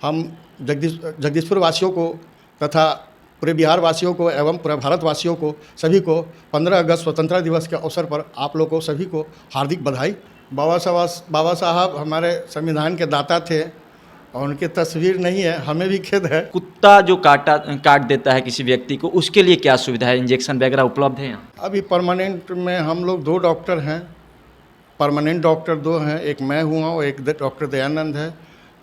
हम जगदीशपुर वासियों को तथा पूरे बिहार वासियों को एवं पूरे भारतवासियों को सभी को 15 अगस्त स्वतंत्रता दिवस के अवसर पर आप लोगों को सभी को हार्दिक बधाई। बाबा साहब हमारे संविधान के दाता थे और उनकी तस्वीर नहीं है, हमें भी खेद है। कुत्ता जो काट देता है किसी व्यक्ति को, उसके लिए क्या सुविधा है? इंजेक्शन वगैरह उपलब्ध है यहाँ? अभी परमानेंट में हम लोग 2 डॉक्टर हैं, परमानेंट डॉक्टर 2 हैं, एक मैं हुआ और एक डॉक्टर दयानंद है।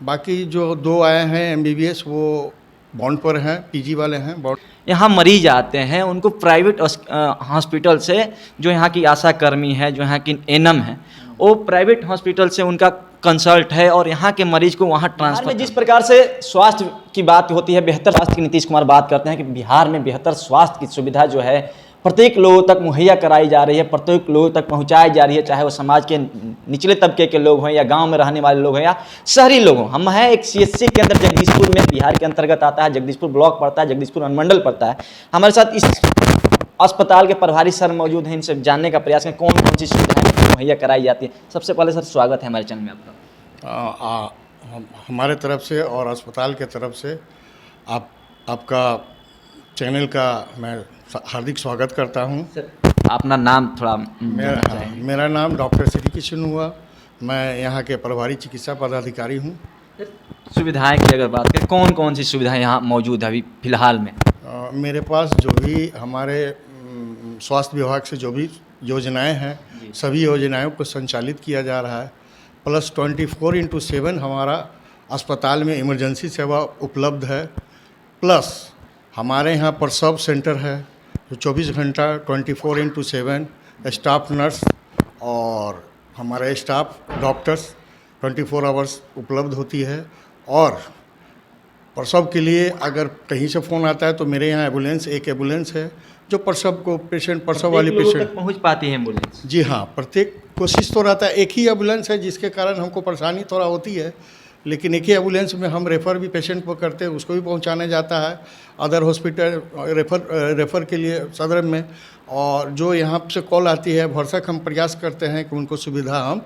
बाकी जो 2 आए हैं MBBS वो बॉन्ड पर हैं, PG वाले हैं बॉन्ड। यहाँ मरीज आते हैं, उनको प्राइवेट हॉस्पिटल से, जो यहाँ की आशा कर्मी है, जो यहाँ की एनम है, वो प्राइवेट हॉस्पिटल से उनका कंसल्ट है और यहाँ के मरीज को वहाँ ट्रांसफर में जिस प्रकार से स्वास्थ्य की बात होती है, बेहतर स्वास्थ्य की नीतीश कुमार बात करते हैं कि बिहार में बेहतर स्वास्थ्य की सुविधा जो है प्रत्येक लोगों तक मुहैया कराई जा रही है, प्रत्येक लोगों तक पहुंचाई जा रही है, चाहे वो समाज के निचले तबके के लोग हों या गांव में रहने वाले लोग हैं या शहरी लोग हों। हम हैं एक CHC केंद्र जगदीशपुर में, बिहार के अंतर्गत आता है, जगदीशपुर ब्लॉक पड़ता है, जगदीशपुर अनुमंडल पड़ता है। हमारे साथ इस अस्पताल के प्रभारी सर मौजूद हैं, इनसे जानने का प्रयास करें कौन कौन सी सुविधाएं मुहैया कराई जाती है। सबसे पहले सर स्वागत है हमारे चैनल में आपका। हमारे तरफ से और अस्पताल के तरफ से आपका चैनल का मैं हार्दिक स्वागत करता हूं। सर अपना नाम थोड़ा मेरा नाम डॉक्टर श्री कृष्ण हुआ, मैं यहाँ के प्रभारी चिकित्सा पदाधिकारी हूँ। सुविधाएं की अगर बात करें, कौन कौन सी सुविधाएं यहाँ मौजूद है अभी फिलहाल में? मेरे पास जो भी हमारे स्वास्थ्य विभाग से जो भी योजनाएं हैं, सभी योजनाओं को संचालित किया जा रहा है। प्लस 24x7 हमारा अस्पताल में इमरजेंसी सेवा उपलब्ध है। प्लस हमारे यहाँ प्रसव सेंटर है जो 24 घंटा 24x7 स्टाफ नर्स और हमारे स्टाफ डॉक्टर्स 24 आवर्स उपलब्ध होती है। और प्रसव के लिए अगर कहीं से फ़ोन आता है तो मेरे यहाँ एक एम्बुलेंस है जो प्रसव वाली पेशेंट पहुँच पाती है एम्बुलेंस। जी हाँ, प्रत्येक कोशिश तो रहता है। एक ही एम्बुलेंस है जिसके कारण हमको परेशानी थोड़ा होती है, लेकिन एक ही एम्बुलेंस में हम रेफ़र भी पेशेंट को करते हैं, उसको भी पहुंचाने जाता है अदर हॉस्पिटल रेफ़र के लिए सदर में। और जो यहाँ से कॉल आती है भरसक हम प्रयास करते हैं कि उनको सुविधा हम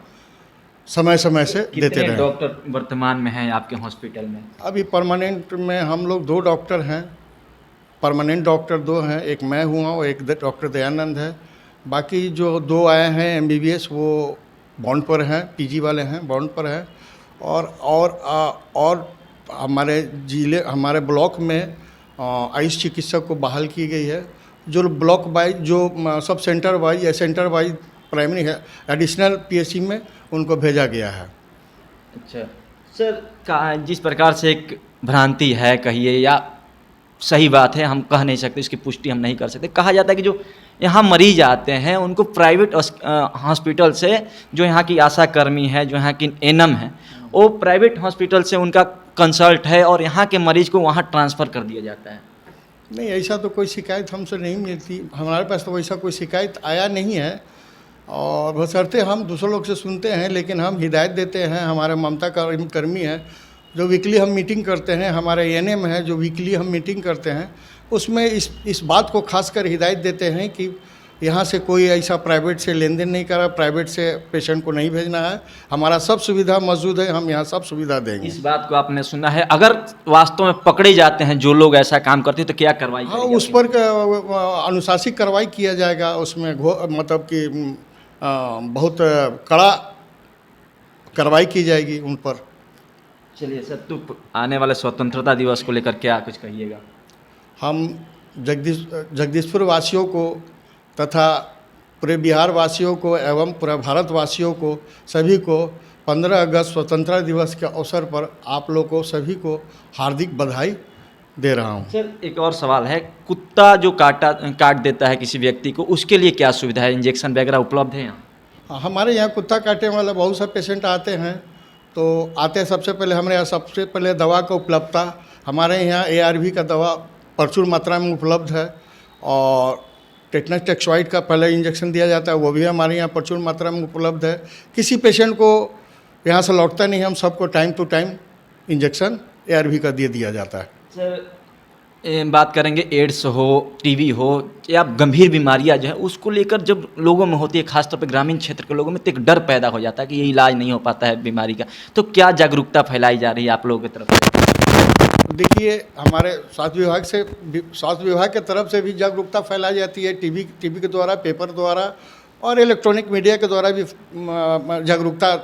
समय समय से देते रहें। डॉक्टर वर्तमान में हैं आपके हॉस्पिटल में? अभी परमानेंट में हम लोग 2 डॉक्टर हैं, परमानेंट डॉक्टर 2 हैं, एक मैं हुआ और एक डॉक्टर दयानंद है। बाकी जो 2 आए हैं MBBS वो बॉन्ड पर हैं, PG वाले हैं, बॉन्ड पर हैं। और हमारे ब्लॉक में आयुष चिकित्सक को बहाल की गई है, जो ब्लॉक वाइज जो सब सेंटर वाइज या सेंटर वाइज प्राइमरी है एडिशनल PSC में उनको भेजा गया है। अच्छा सर, जिस प्रकार से एक भ्रांति है कहिए या सही बात है, हम कह नहीं सकते, इसकी पुष्टि हम नहीं कर सकते। कहा जाता है कि जो यहाँ मरीज आते हैं उनको प्राइवेट हॉस्पिटल से, जो यहाँ की आशा कर्मी है, जो यहाँ की एनम है, वो प्राइवेट हॉस्पिटल से उनका कंसल्ट है और यहाँ के मरीज को वहाँ ट्रांसफ़र कर दिया जाता है। नहीं, ऐसा तो कोई शिकायत हमसे नहीं मिलती, हमारे पास तो वैसा कोई शिकायत आया नहीं है। और बशर्ते हम दूसरे लोग से सुनते हैं, लेकिन हम हिदायत देते हैं। हमारे ममता कर्मी हैं जो वीकली हम मीटिंग करते हैं, हमारे ANM है जो वीकली हम मीटिंग करते हैं, उसमें इस बात को खासकर हिदायत देते हैं कि यहाँ से कोई ऐसा प्राइवेट से लेन देन नहीं करा, प्राइवेट से पेशेंट को नहीं भेजना है। हमारा सब सुविधा मौजूद है, हम यहाँ सब सुविधा देंगे। इस बात को आपने सुना है। अगर वास्तव में पकड़े जाते हैं जो लोग ऐसा काम करते हैं तो क्या कार्रवाई? हाँ, उस पर अनुशासित कार्रवाई किया जाएगा। उसमें मतलब कि बहुत कड़ा कार्रवाई की जाएगी उन पर। चलिए सर, तो आने वाले स्वतंत्रता दिवस को लेकर क्या कुछ कहिएगा? हम जगदीशपुर वासियों को तथा पूरे बिहार वासियों को एवं पूरे भारतवासियों को सभी को 15 अगस्त स्वतंत्रता दिवस के अवसर पर आप लोगों को सभी को हार्दिक बधाई दे रहा हूँ। सर एक और सवाल है, कुत्ता जो काट देता है किसी व्यक्ति को, उसके लिए क्या सुविधा है? इंजेक्शन वगैरह उपलब्ध है यहाँ? हमारे यहाँ कुत्ता काटने वाले बहुत से पेशेंट आते हैं, तो सबसे पहले दवा का उपलब्धता हमारे यहाँ ARV का दवा प्रचुर मात्रा में उपलब्ध है। और टेटनस टॉक्साइड का पहले इंजेक्शन दिया जाता है, वो भी हमारे यहाँ प्रचुर मात्रा में उपलब्ध है। किसी पेशेंट को यहाँ से लौटता नहीं, हम सबको time to time injection ARV का दिया जाता है। सर बात करेंगे एड्स हो, TB हो या गंभीर बीमारियां जो है उसको लेकर जब लोगों में होती है, खासतौर पे ग्रामीण क्षेत्र के लोगों में, तो एक डर पैदा हो जाता है कि ये इलाज नहीं हो पाता है बीमारी का, तो क्या जागरूकता फैलाई जा रही है आप लोगों की तरफ से? देखिए, हमारे स्वास्थ्य विभाग के तरफ से भी जागरूकता फैलाई जाती है, टीवी के द्वारा, पेपर द्वारा और इलेक्ट्रॉनिक मीडिया के द्वारा भी जागरूकता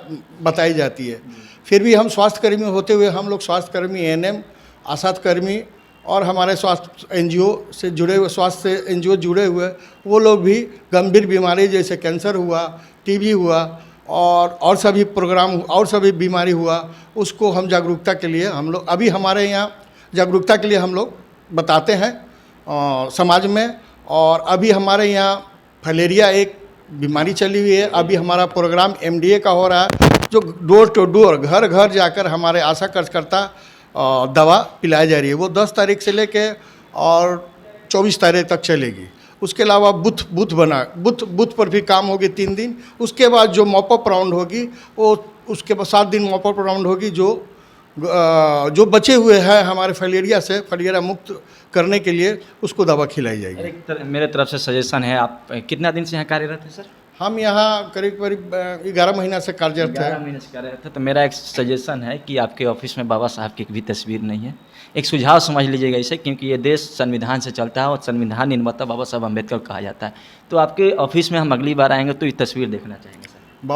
बताई जाती है। फिर भी हम स्वास्थ्यकर्मी होते हुए हम लोग स्वास्थ्यकर्मी, एएनएम, आशा कर्मी और हमारे स्वास्थ्य एनजीओ से जुड़े हुए, स्वास्थ्य से एनजीओ जुड़े हुए, वो लोग भी गंभीर बीमारी जैसे कैंसर हुआ, टीबी हुआ और सभी प्रोग्राम और सभी बीमारी हुआ, उसको हम जागरूकता के लिए हम लोग अभी हमारे यहाँ जागरूकता के लिए हम लोग बताते हैं समाज में। और अभी हमारे यहाँ फलेरिया एक बीमारी चली हुई है, अभी हमारा प्रोग्राम एमडीए का हो रहा है, जो डोर टू डोर, घर घर जाकर हमारे आशा कार्यकर्ता दवा पिलाई जा रही है। वो 10 तारीख से लेके और 24 तारीख तक चलेगी। उसके अलावा बूथ पर भी काम होगी 3 दिन। उसके बाद जो मॉपअप राउंड होगी वो उसके बाद 7 दिन मॉपअप राउंड होगी। जो बचे हुए हैं हमारे फलेरिया मुक्त करने के लिए उसको दवा खिलाई जाएगी। मेरे तरफ से सजेशन है, आप कितना दिन से यहाँ कार्यरत हैं सर? हम यहाँ करीब 11 महीना से कार्यरत है। 11 महीने से कार्यरत है। तो मेरा एक सजेशन है कि आपके ऑफिस में बाबा साहब की भी तस्वीर नहीं है। एक सुझाव समझ लीजिएगा इसे, क्योंकि ये देश संविधान से चलता है और संविधान निर्माता बाबा साहब अम्बेडकर कहा जाता है। तो आपके ऑफिस में हम अगली बार आएंगे तो ये तस्वीर देखना चाहेंगे सर।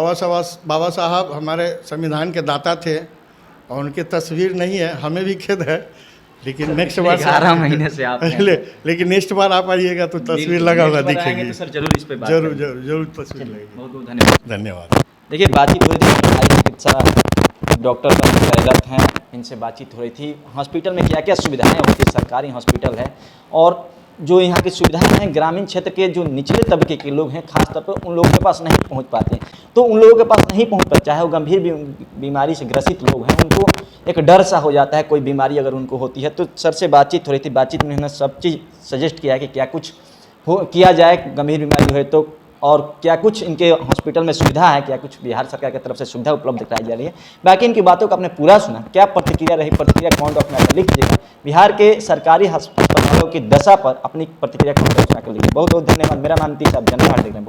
बाबा साहब हमारे संविधान के दाता थे और उनकी तस्वीर नहीं है, हमें भी खेद है। लेकिन नेक्स्ट बार 11 महीने से आप लेकिन नेक्स्ट बार आप आइएगा तो तस्वीर लगा हुआ दिखेगी। तो सर जरूर इस पे बात जरूर तस्वीर लगेगी। बहुत बहुत धन्यवाद। धन्यवाद। देखिए, बातचीत हो रही थी, भाई चिकित्सा डॉक्टर का कार्यरत हैं, इनसे बातचीत हो रही थी। हॉस्पिटल में क्या क्या सुविधाएं होती है, सरकारी हॉस्पिटल है, और जो यहाँ की सुविधाएं हैं ग्रामीण क्षेत्र के जो निचले तबके के लोग हैं खासतौर पर उन लोगों के पास नहीं पहुँच पाते। तो उन लोगों के पास नहीं पहुँच पाते, चाहे वो गंभीर बीमारी से ग्रसित लोग हैं, उनको एक डर सा हो जाता है कोई बीमारी अगर उनको होती है। तो सर से बातचीत हो रही थी, बातचीत में उन्होंने सब चीज़ सजेस्ट किया है कि क्या कुछ किया जाए गंभीर बीमारी है तो, और क्या कुछ इनके हॉस्पिटल में सुविधा है, क्या कुछ बिहार सरकार की तरफ से सुविधा उपलब्ध कराई जा रही है। बाकी इनकी बातों को आपने पूरा सुना, क्या प्रतिक्रिया रही, प्रतिक्रिया कमेंट बॉक्स में लिख दीजिएगा। बिहार के सरकारी अस्पतालों की दशा पर अपनी प्रतिक्रिया कमेंट बॉक्स में लिखिए। बहुत बहुत धन्यवाद। मेरा नाम नीतीश, आप जनता देख रहे हैं।